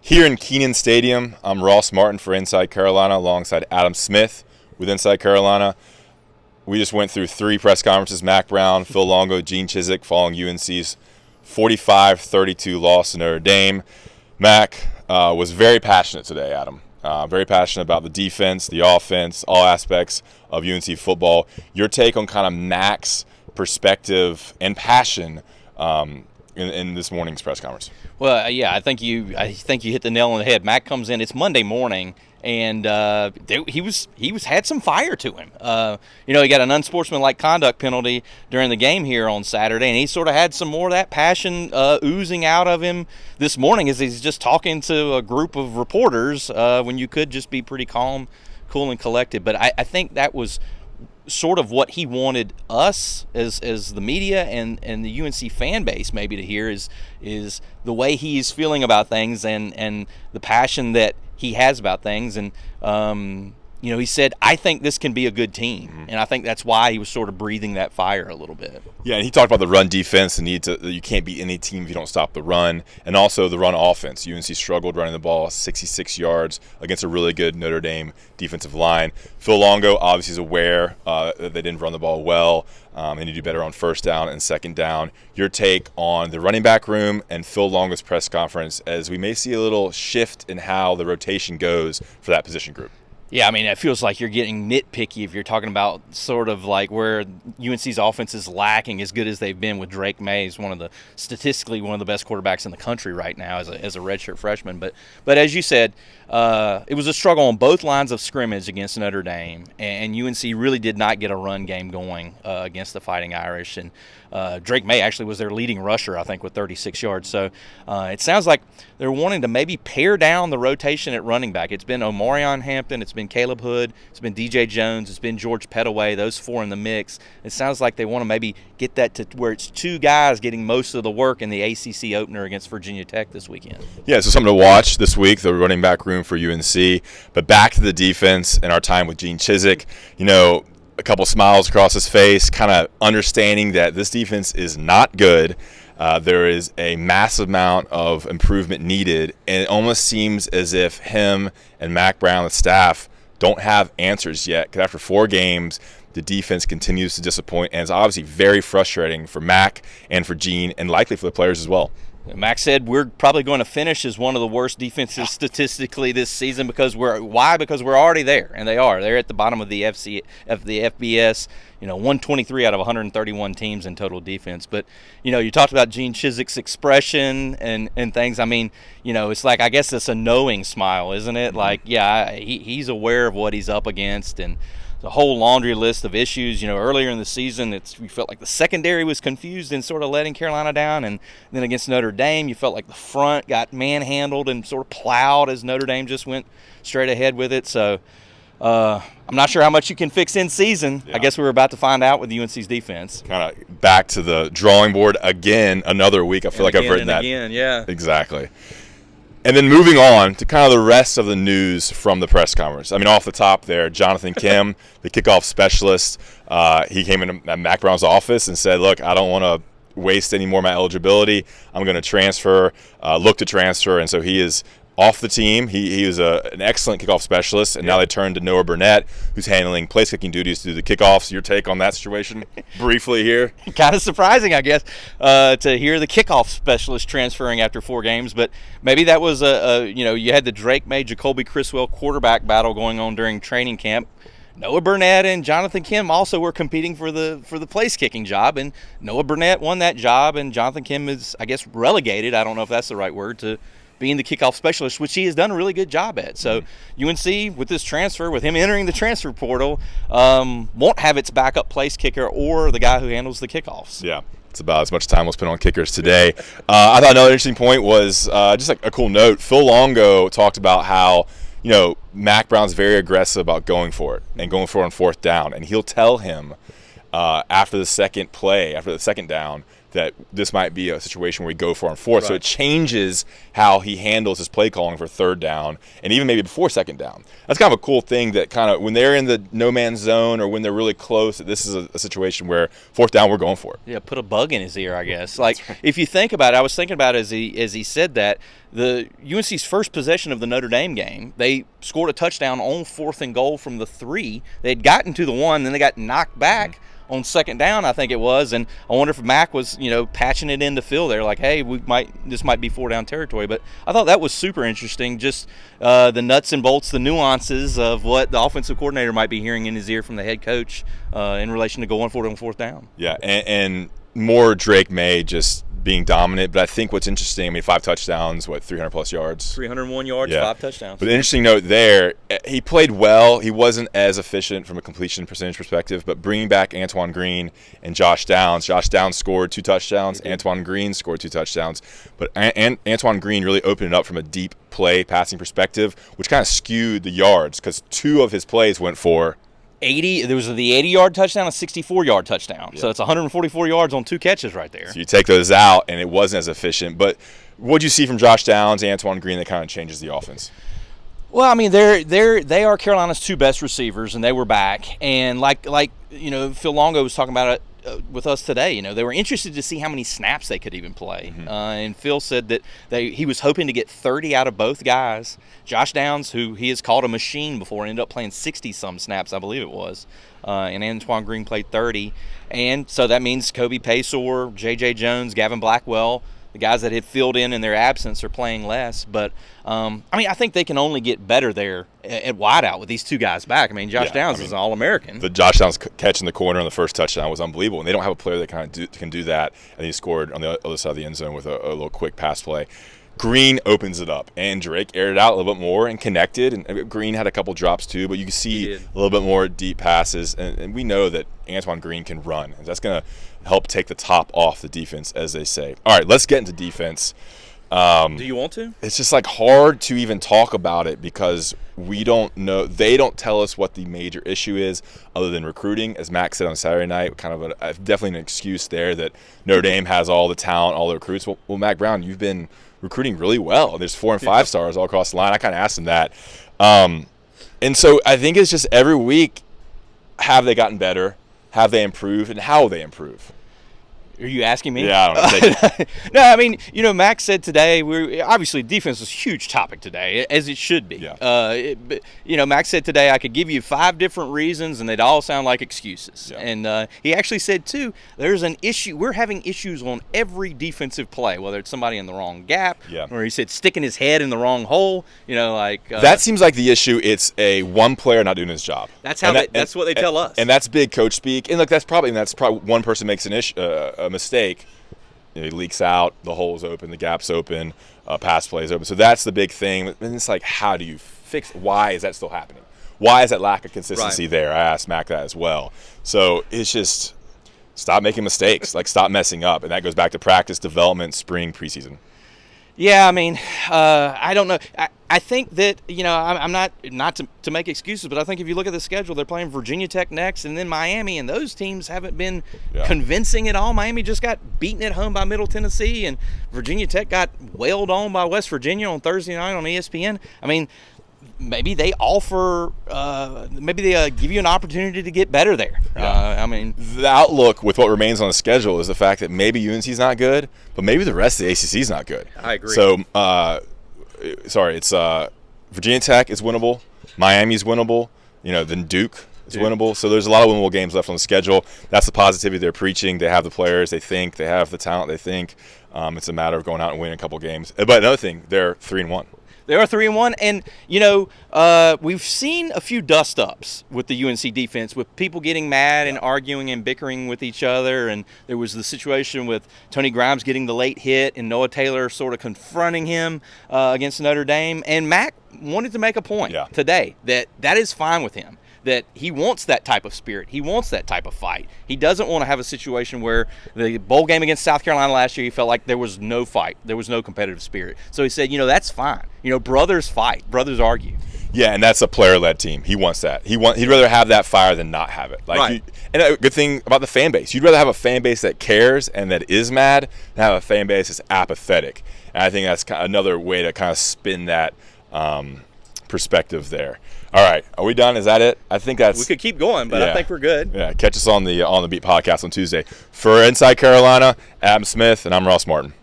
Here in Kenan Stadium, I'm Ross Martin for Inside Carolina alongside Adam Smith with Inside Carolina. We just went through 3 press conferences, Mack Brown, Phil Longo, Gene Chizik, following UNC's 45-32 loss to Notre Dame. Mack was very passionate today, Adam. Very passionate about the defense, the offense, all aspects of UNC football. Your take on kind of Mack's perspective and passion in this morning's press conference? Well, yeah, I think you hit the nail on the head. Mack comes in. It's Monday morning, and he had some fire to him. He got an unsportsmanlike conduct penalty during the game here on Saturday, and he sort of had some more of that passion oozing out of him this morning as he's just talking to a group of reporters when you could just be pretty calm, cool, and collected. But I think that was sort of what he wanted us as the media and the UNC fan base maybe to hear is the way he's feeling about things and the passion that he has about things. And he said, I think this can be a good team. And I think that's why he was sort of breathing that fire a little bit. Yeah, and he talked about the run defense, the need to, you can't beat any team if you don't stop the run, and also the run offense. UNC struggled running the ball 66 yards against a really good Notre Dame defensive line. Phil Longo obviously is aware that they didn't run the ball well. They need to do better on first down and second down. Your take on the running back room and Phil Longo's press conference, as we may see a little shift in how the rotation goes for that position group. Yeah, I mean, it feels like you're getting nitpicky if you're talking about sort of like where UNC's offense is lacking as good as they've been with Drake May, statistically one of the best quarterbacks in the country right now as a redshirt freshman. But as you said, it was a struggle on both lines of scrimmage against Notre Dame, and UNC really did not get a run game going against the Fighting Irish. And Drake May actually was their leading rusher, I think, with 36 yards. So it sounds like they're wanting to maybe pare down the rotation at running back. It's been Omarion Hampton, it's been Caleb Hood, it's been DJ Jones, it's been George Pettaway, those 4 in the mix. It sounds like they want to maybe get that to where it's 2 guys getting most of the work in the ACC opener against Virginia Tech this weekend. Yeah, so something to watch this week, the running back room for UNC. But back to the defense and our time with Gene Chizik. A couple smiles across his face, kind of understanding that this defense is not good. There is a massive amount of improvement needed, and it almost seems as if him and Mack Brown, the staff, don't have answers yet. Because after 4 games, the defense continues to disappoint, and it's obviously very frustrating for Mack and for Gene, and likely for the players as well. Mack said we're probably going to finish as one of the worst defenses statistically this season because we're already there, and they are. They're at the bottom of the FBS. 123 out of 131 teams in total defense. But you talked about Gene Chizik's expression and things. I mean, it's like, I guess it's a knowing smile, isn't it? Like, yeah, he's aware of what he's up against and the whole laundry list of issues. Earlier in the season, we felt like the secondary was confused and sort of letting Carolina down, and then against Notre Dame, you felt like the front got manhandled and sort of plowed as Notre Dame just went straight ahead with it. So I'm not sure how much you can fix in season. Yeah. I guess we're about to find out with UNC's defense. Kind of back to the drawing board again, another week. I feel like I've written that. Again, yeah. Exactly. And then moving on to kind of the rest of the news from the press conference. I mean, off the top there, Jonathan Kim, the kickoff specialist, he came in at Mack Brown's office and said, look, I don't want to waste any more of my eligibility. I'm going to transfer, look to transfer. And so he is off the team. He was an excellent kickoff specialist, and now they turned to Noah Burnett, who's handling place kicking duties to do the kickoffs. Your take on that situation briefly here? Kind of surprising, I guess, to hear the kickoff specialist transferring after 4 games, but maybe that was you had the Drake May, Jacoby Criswell quarterback battle going on during training camp. Noah Burnett and Jonathan Kim also were competing for the place kicking job, and Noah Burnett won that job, and Jonathan Kim is, I guess, relegated. I don't know if that's the right word, to being the kickoff specialist, which he has done a really good job at. So UNC, with this transfer, with him entering the transfer portal, won't have its backup place kicker or the guy who handles the kickoffs. Yeah, it's about as much time we'll spend on kickers today. I thought another interesting point was just like a cool note. Phil Longo talked about how Mack Brown's very aggressive about going for it and going for it on 4th down, and he'll tell him after the second play, after the second down, that this might be a situation where we go for on fourth. Right. So it changes how he handles his play calling for third down and even maybe before second down. That's kind of a cool thing that kind of when they're in the no man's zone or when they're really close, this is a situation where fourth down, we're going for it. Yeah, put a bug in his ear, I guess. Like, if you think about it, I was thinking about it as he said that, the UNC's first possession of the Notre Dame game, they scored a touchdown on 4th and goal from the 3. They had gotten to the 1, then they got knocked back on second down, I think it was, and I wonder if Mack was, patching it into Phil there, like, hey, this might be 4-down territory. But I thought that was super interesting, just the nuts and bolts, the nuances of what the offensive coordinator might be hearing in his ear from the head coach in relation to going for it on 4th down. Yeah, and more Drake May just being dominant, but I think what's interesting, 5 touchdowns, 300-plus yards? 301 yards, yeah. 5 touchdowns. But the interesting note there, he played well. He wasn't as efficient from a completion percentage perspective, but bringing back Antoine Green and Josh Downs. Josh Downs scored 2 touchdowns. Antoine Green scored 2 touchdowns. But Antoine Green really opened it up from a deep play passing perspective, which kind of skewed the yards because 2 of his plays went for 80. There was the 80-yard touchdown, a 64-yard touchdown. Yep. So it's 144 yards on 2 catches right there. So you take those out, and it wasn't as efficient. But what did you see from Josh Downs, Antoine Green that kind of changes the offense? Well, they are Carolina's 2 best receivers, and they were back. And like Phil Longo was talking about it with us today. They were interested to see how many snaps they could even play. Mm-hmm. And Phil said that he was hoping to get 30 out of both guys. Josh Downs, who he has called a machine before, ended up playing 60-some snaps, I believe it was. And Antoine Green played 30. And so that means Kobe Paysour, J.J. Jones, Gavin Blackwell, the guys that had filled in their absence are playing less. But, I think they can only get better there at wideout with these 2 guys back. Josh Downs is an All-American. The Josh Downs catch in the corner on the first touchdown was unbelievable. And they don't have a player that can do that. And he scored on the other side of the end zone with a little quick pass play. Green opens it up, and Drake aired it out a little bit more and connected. And Green had a couple drops too, but you can see a little bit more deep passes. And we know that Antoine Green can run, and that's going to help take the top off the defense, as they say. All right, let's get into defense. Do you want to? It's just hard to even talk about it because we don't know. They don't tell us what the major issue is other than recruiting. As Mack said on Saturday night, kind of definitely an excuse there that Notre Dame has all the talent, all the recruits. Well, Mack Brown, you've been recruiting really well. There's 4 and 5 stars all across the line. I kind of asked him that. And so I think it's just every week, have they gotten better? Have they improved? And how they improve? Are you asking me? Yeah, I don't know. No, Mack said today, obviously defense is a huge topic today, as it should be. Yeah. Mack said today I could give you 5 different reasons, and they'd all sound like excuses. Yeah. And he actually said, too, there's an issue. We're having issues on every defensive play, whether it's somebody in the wrong gap, or he said sticking his head in the wrong hole. That seems like the issue. It's one player not doing his job. That's that's what they tell us. And that's big coach speak. And look, that's probably one person makes an issue. A mistake, he leaks out, the hole's open, the gap's open, pass play is open. So that's the big thing. And it's how do you fix it? Why is that still happening? Why is that lack of consistency there? I asked Mack that as well. So it's just stop making mistakes, stop messing up. And that goes back to practice, development, spring, preseason. Yeah, I don't know. I think that, I'm not to make excuses, but I think if you look at the schedule, they're playing Virginia Tech next and then Miami, and those teams haven't been convincing at all. Miami just got beaten at home by Middle Tennessee, and Virginia Tech got wailed on by West Virginia on Thursday night on ESPN. Maybe they offer, maybe they give you an opportunity to get better there. Yeah. The outlook with what remains on the schedule is the fact that maybe UNC's not good, but maybe the rest of the ACC is not good. I agree. So, it's Virginia Tech is winnable, Miami's winnable, then Duke is winnable. So there's a lot of winnable games left on the schedule. That's the positivity they're preaching. They have the players. They think they have the talent. They think it's a matter of going out and winning a couple games. But another thing, they're 3-1. They are 3-1, and we've seen a few dust-ups with the UNC defense, with people getting mad and arguing and bickering with each other. And there was the situation with Tony Grimes getting the late hit and Noah Taylor sort of confronting him against Notre Dame. And Mack wanted to make a point today that is fine with him. that he wants that type of spirit. He wants that type of fight. He doesn't want to have a situation where the bowl game against South Carolina last year, he felt like there was no fight. There was no competitive spirit. So he said, that's fine. Brothers fight. Brothers argue. Yeah, and that's a player-led team. He wants that. He'd rather have that fire than not have it. Right. And a good thing about the fan base, you'd rather have a fan base that cares and that is mad than have a fan base that's apathetic. And I think that's another way to kind of spin that perspective there. All right, are we done? Is that it? I think that's. We could keep going, but I think we're good. Yeah, catch us on the Beat podcast on Tuesday. For Inside Carolina, Adam Smith, and I'm Ross Martin.